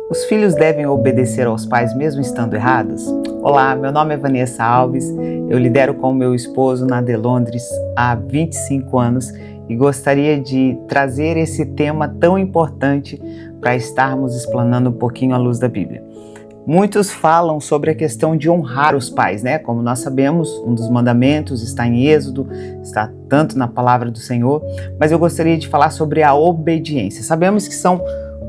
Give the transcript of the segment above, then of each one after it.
Os filhos devem obedecer aos pais mesmo estando errados? Olá, meu nome é Vanessa Alves, eu lidero com meu esposo na The Londres há 25 anos e gostaria de trazer esse tema tão importante para estarmos explanando um pouquinho à luz da Bíblia. Muitos falam sobre a questão de honrar os pais, né? Como nós sabemos, um dos mandamentos está em Êxodo, está tanto na palavra do Senhor, mas eu gostaria de falar sobre a obediência. Sabemos que são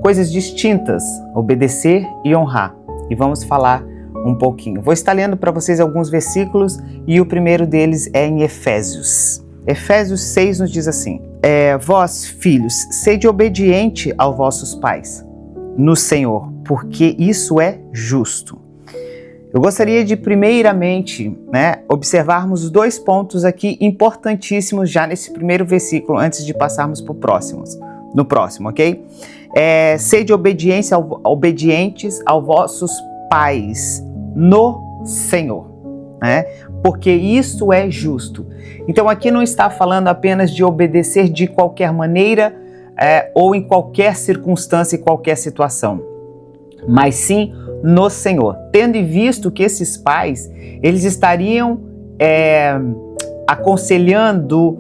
coisas distintas, obedecer e honrar, e vamos falar um pouquinho. Vou estar lendo para vocês alguns versículos e o primeiro deles é em Efésios. Efésios 6 nos diz assim: Vós, filhos, sede obediente aos vossos pais, no Senhor, porque isso é justo. Eu gostaria de primeiramente, observarmos dois pontos aqui importantíssimos já nesse primeiro versículo, antes de passarmos para no próximo, ok? Sede obedientes aos vossos pais no Senhor, né? Porque isso é justo. Então aqui não está falando apenas de obedecer de qualquer maneira ou em qualquer circunstância e qualquer situação, mas sim no Senhor, tendo em visto que esses pais, eles estariam aconselhando,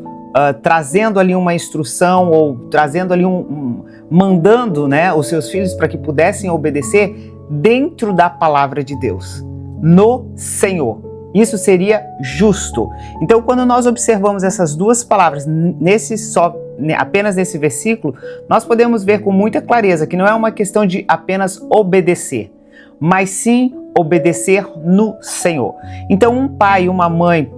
trazendo ali uma instrução ou trazendo ali mandando, os seus filhos para que pudessem obedecer dentro da palavra de Deus, no Senhor. Isso seria justo. Então, quando nós observamos essas duas palavras apenas nesse versículo, nós podemos ver com muita clareza que não é uma questão de apenas obedecer, mas sim obedecer no Senhor. Então, um pai, uma mãe,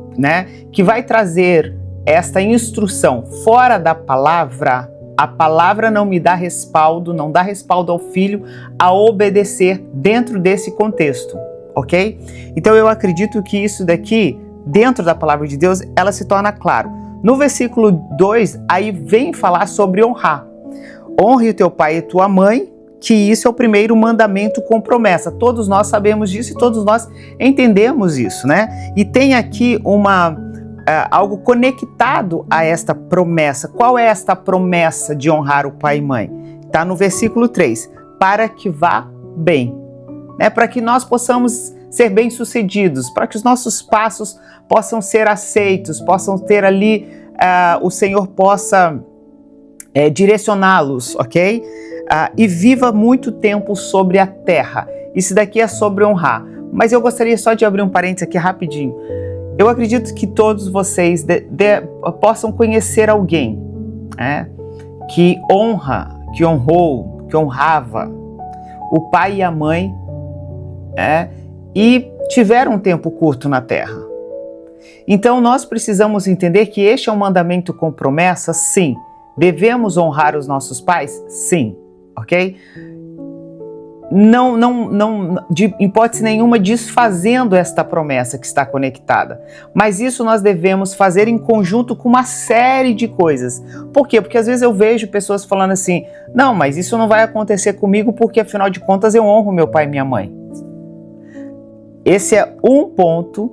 que vai trazer esta instrução fora da palavra, a palavra não me dá respaldo, não dá respaldo ao filho a obedecer dentro desse contexto, ok? Então eu acredito que isso daqui, dentro da palavra de Deus, ela se torna claro. No versículo 2, aí vem falar sobre honrar. Honre o teu pai e tua mãe, que isso é o primeiro mandamento com promessa. Todos nós sabemos disso e todos nós entendemos isso, né? E tem aqui algo conectado a esta promessa. Qual é esta promessa de honrar o pai e mãe? Está no versículo 3. Para que vá bem. Para que nós possamos ser bem-sucedidos, para que os nossos passos possam ser aceitos, possam ter ali, o Senhor possa direcioná-los, ok? E viva muito tempo sobre a terra. Isso daqui é sobre honrar. Mas eu gostaria só de abrir um parênteses aqui rapidinho. Eu acredito que todos vocês possam conhecer alguém que honrou, que honrava o pai e a mãe e tiveram um tempo curto na terra. Então nós precisamos entender que este é um mandamento com promessa, sim. Devemos honrar os nossos pais? Sim, ok? Não, de hipótese nenhuma, desfazendo esta promessa que está conectada. Mas isso nós devemos fazer em conjunto com uma série de coisas. Por quê? Porque às vezes eu vejo pessoas falando assim, não, mas isso não vai acontecer comigo porque afinal de contas eu honro meu pai e minha mãe. Esse é um ponto,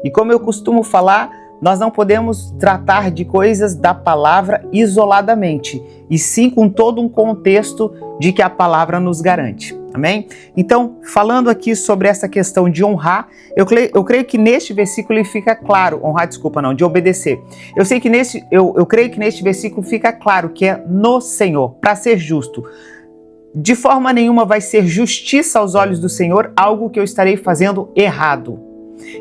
e como eu costumo falar, nós não podemos tratar de coisas da palavra isoladamente, e sim com todo um contexto de que a palavra nos garante. Amém? Então, falando aqui sobre essa questão de honrar, eu creio que neste versículo ele fica claro, de obedecer. Eu creio que neste versículo fica claro que é no Senhor, para ser justo. De forma nenhuma vai ser justiça aos olhos do Senhor algo que eu estarei fazendo errado.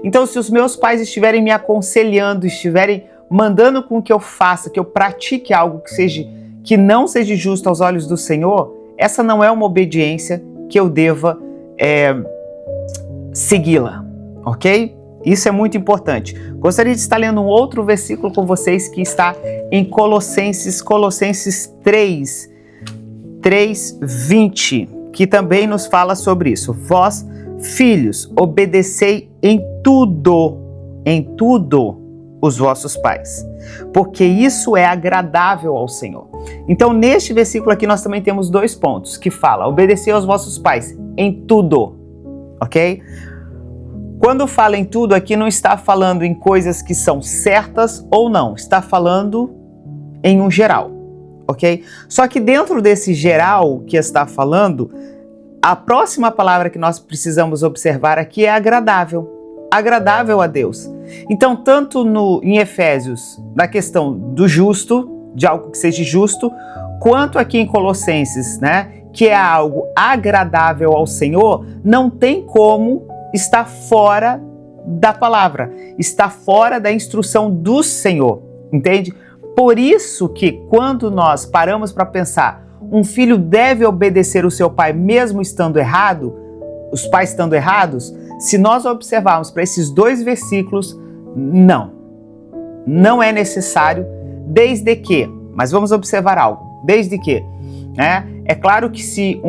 Então, se os meus pais estiverem me aconselhando, estiverem mandando com que eu faça, que eu pratique algo que não seja justo aos olhos do Senhor, essa não é uma obediência que eu deva segui-la, ok? Isso é muito importante. Gostaria de estar lendo um outro versículo com vocês que está em Colossenses 3:20, que também nos fala sobre isso. Vós, filhos, obedecei em tudo os vossos pais, porque isso é agradável ao Senhor. Então, neste versículo aqui, nós também temos dois pontos que fala, obedecer aos vossos pais em tudo, ok? Quando fala em tudo, aqui não está falando em coisas que são certas ou não, está falando em um geral, ok? Só que dentro desse geral que está falando, A próxima palavra que nós precisamos observar aqui é agradável. Agradável a Deus. Então, tanto em Efésios, na questão do justo, de algo que seja justo, quanto aqui em Colossenses, né, que é algo agradável ao Senhor, não tem como estar fora da palavra, está fora da instrução do Senhor, entende? Por isso que quando nós paramos para pensar, um filho deve obedecer o seu pai mesmo estando errado, os pais estando errados, se nós observarmos para esses 2 versículos, não é necessário, desde que, mas vamos observar algo, desde que, né? É claro que se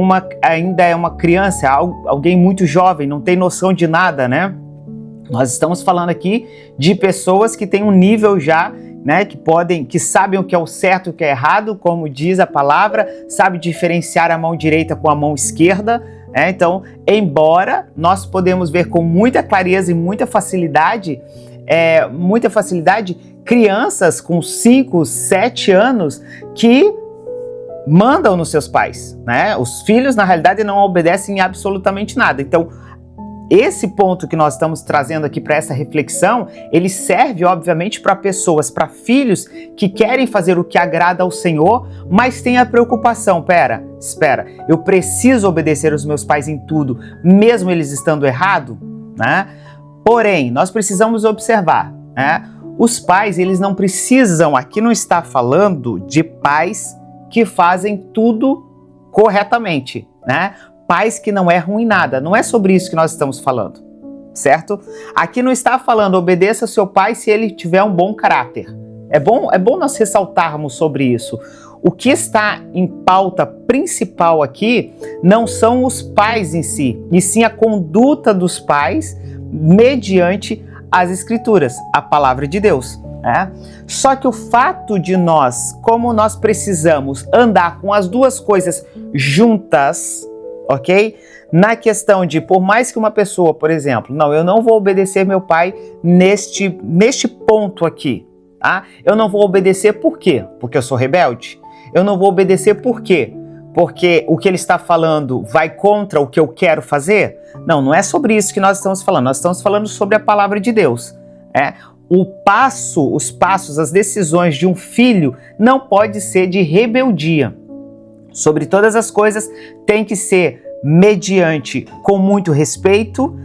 ainda é uma criança, alguém muito jovem, não tem noção de nada, né? Nós estamos falando aqui de pessoas que têm um nível já, né, que sabem o que é o certo e o que é errado, como diz a palavra, sabe diferenciar a mão direita com a mão esquerda, né? Então, embora nós podemos ver com muita clareza e muita facilidade, crianças com 5, 7 anos que mandam nos seus pais, né? Os filhos, na realidade, não obedecem absolutamente nada. Então, esse ponto que nós estamos trazendo aqui para essa reflexão, ele serve, obviamente, para pessoas, para filhos que querem fazer o que agrada ao Senhor, mas têm a preocupação, espera, eu preciso obedecer os meus pais em tudo, mesmo eles estando errados, né? Porém, nós precisamos observar, né? Os pais, eles não precisam, aqui não está falando de pais que fazem tudo corretamente, né? Pais que não erram em nada, não é sobre isso que nós estamos falando, certo? Aqui não está falando obedeça seu pai se ele tiver um bom caráter. É bom nós ressaltarmos sobre isso. O que está em pauta principal aqui não são os pais em si, e sim a conduta dos pais mediante as Escrituras, a palavra de Deus. Só que o fato de como nós precisamos andar com as duas coisas juntas, ok? Na questão de, por mais que uma pessoa, por exemplo, eu não vou obedecer meu pai neste ponto aqui, tá? Eu não vou obedecer por quê? Porque eu sou rebelde? Eu não vou obedecer por quê? Porque o que ele está falando vai contra o que eu quero fazer? Não é sobre isso que nós estamos falando. Nós estamos falando sobre a palavra de Deus. Os passos, as decisões de um filho não pode ser de rebeldia. Sobre todas as coisas tem que ser mediante, com muito respeito,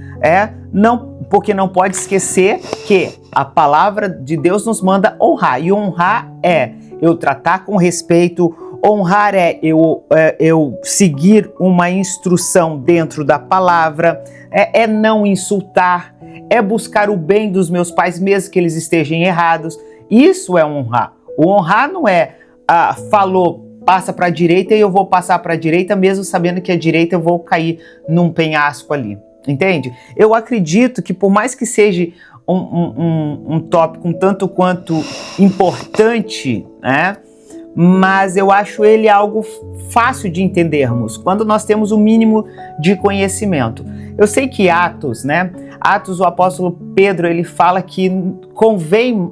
porque não pode esquecer que a palavra de Deus nos manda honrar, e honrar é eu tratar com respeito, honrar é eu seguir uma instrução dentro da palavra, é não insultar, é buscar o bem dos meus pais mesmo que eles estejam errados. Isso é honrar. O honrar não é falou, passa para a direita e eu vou passar para a direita, mesmo sabendo que a direita eu vou cair num penhasco ali, entende? Eu acredito que por mais que seja um tópico um tanto quanto importante, né? Mas eu acho ele algo fácil de entendermos, quando nós temos o mínimo de conhecimento. Eu sei que Atos, o apóstolo Pedro, ele fala que convém,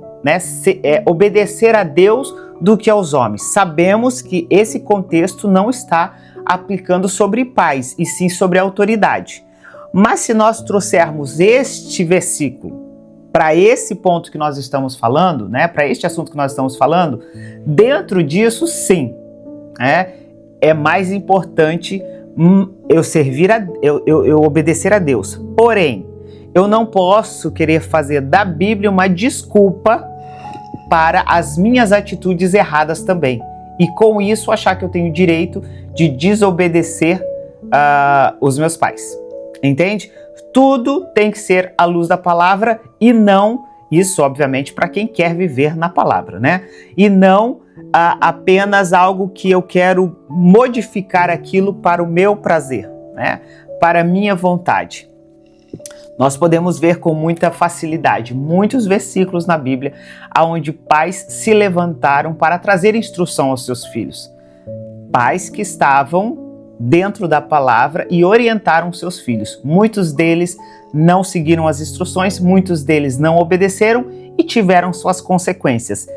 obedecer a Deus do que aos homens. Sabemos que esse contexto não está aplicando sobre pais, e sim sobre a autoridade. Mas se nós trouxermos este versículo para esse ponto que nós estamos falando, para este assunto que nós estamos falando, dentro disso, sim, é mais importante eu obedecer a Deus. Porém, eu não posso querer fazer da Bíblia uma desculpa para as minhas atitudes erradas também. E com isso achar que eu tenho direito de desobedecer os meus pais. Entende? Tudo tem que ser à luz da palavra e não, isso obviamente para quem quer viver na palavra, E não apenas algo que eu quero modificar aquilo para o meu prazer, Para a minha vontade. Nós podemos ver com muita facilidade muitos versículos na Bíblia onde pais se levantaram para trazer instrução aos seus filhos. Pais que estavam dentro da palavra e orientaram seus filhos. Muitos deles não seguiram as instruções, muitos deles não obedeceram e tiveram suas consequências.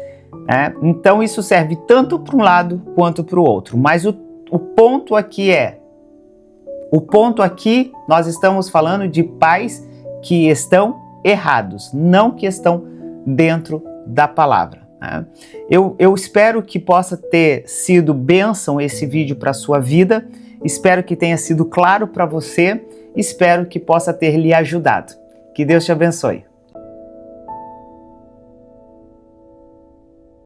Então isso serve tanto para um lado quanto para o outro. Mas o ponto aqui é, O ponto aqui, nós estamos falando de pais que estão errados, não que estão dentro da palavra. Né? Eu espero que possa ter sido bênção esse vídeo para a sua vida, espero que tenha sido claro para você, espero que possa ter lhe ajudado. Que Deus te abençoe.